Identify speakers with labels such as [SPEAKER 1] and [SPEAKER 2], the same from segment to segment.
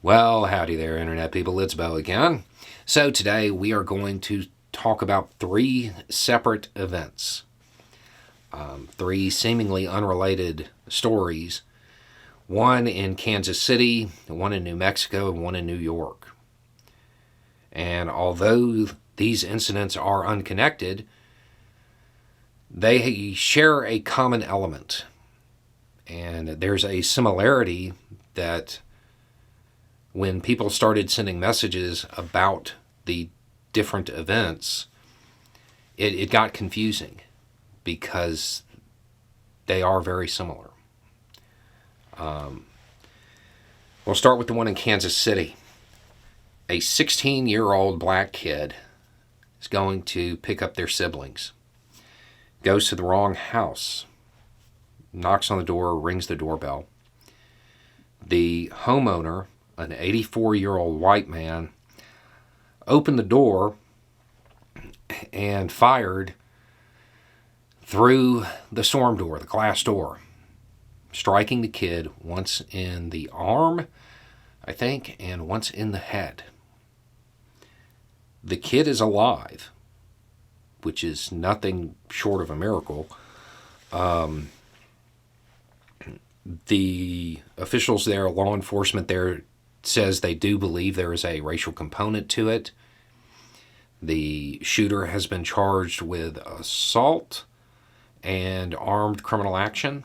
[SPEAKER 1] Well, howdy there, Internet people. It's Bo again. So, today we are going to talk about three separate events, three seemingly unrelated stories, one in Kansas City, one in New Mexico, and one in New York. And although these incidents are unconnected, they share a common element. And there's a similarity that when people started sending messages about the different events, it got confusing because they are very similar. We'll start with the one in Kansas City. A 16-year-old black kid is going to pick up their siblings, goes to the wrong house, knocks on the door, rings the doorbell. The homeowner, an 84-year-old white man, opened the door and fired through the storm door, the glass door, striking the kid once in the arm, I think, and once in the head. The kid is alive, which is nothing short of a miracle. The officials there, law enforcement there, says they do believe there is a racial component to it. The shooter has been charged with assault and armed criminal action.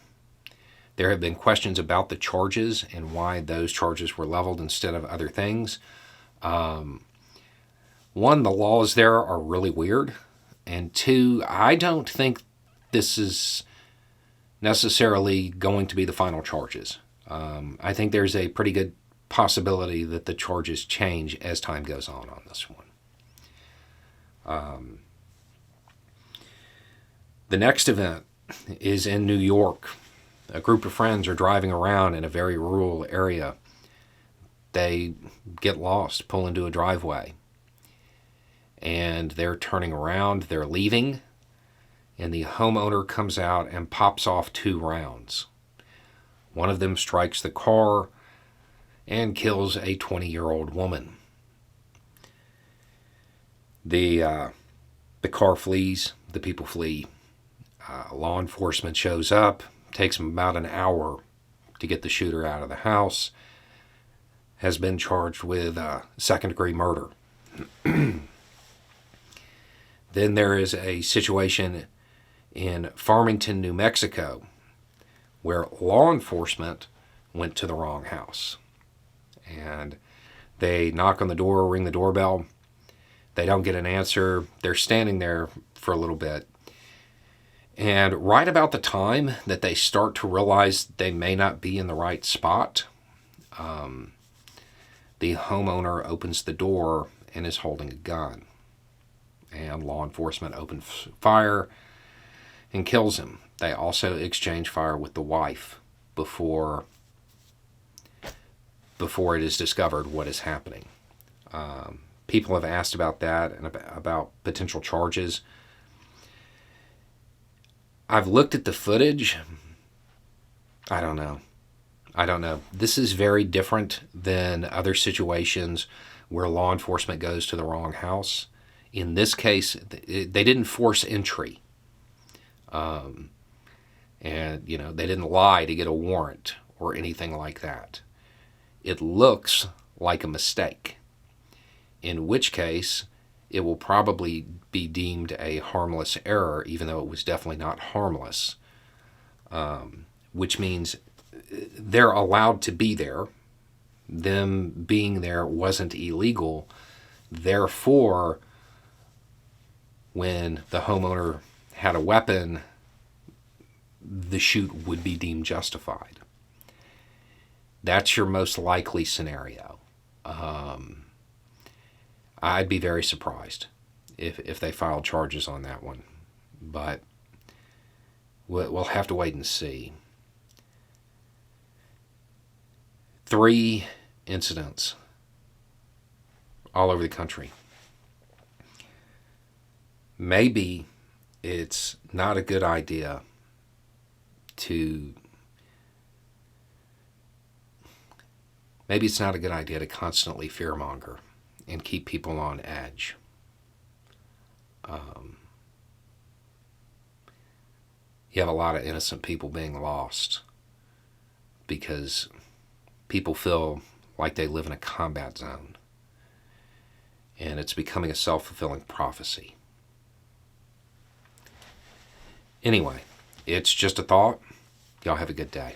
[SPEAKER 1] There have been questions about the charges and why those charges were leveled instead of other things. One, the laws there are really weird. And two, I don't think this is necessarily going to be the final charges. I think there's a pretty good possibility that the charges change as time goes on this one. The next event is in New York. A group of friends are driving around in a very rural area. They get lost, pull into a driveway, and they're turning around, they're leaving, and the homeowner comes out and pops off 2 rounds. One of them strikes the car and kills a 20-year-old woman. The car flees, the people flee. Law enforcement shows up, takes them about an hour to get the shooter out of the house, has been charged with second-degree murder. Then there is a situation in Farmington, New Mexico, where law enforcement went to the wrong house. And they knock on the door, ring the doorbell. They don't get an answer. They're standing there for a little bit. And right about the time that they start to realize they may not be in the right spot, the homeowner opens the door and is holding a gun. And law enforcement opens fire and kills him. They also exchange fire with the wife before it is discovered what is happening. People have asked about that and about potential charges. I've looked at the footage. I don't know. This is very different than other situations where law enforcement goes to the wrong house. In this case, they didn't force entry. And, they didn't lie to get a warrant or anything like that. It looks like a mistake, in which case it will probably be deemed a harmless error, even though it was definitely not harmless, which means they're allowed to be there. Them being there wasn't illegal. Therefore, when the homeowner had a weapon, the shoot would be deemed justified. That's your most likely scenario. I'd be very surprised if they filed charges on that one. But we'll have to wait and see. 3 incidents all over the country. Maybe it's not a good idea to maybe it's not a good idea to constantly fearmonger and keep people on edge. You have a lot of innocent people being lost because people feel like they live in a combat zone. And it's becoming a self-fulfilling prophecy. Anyway, it's just a thought. Y'all have a good day.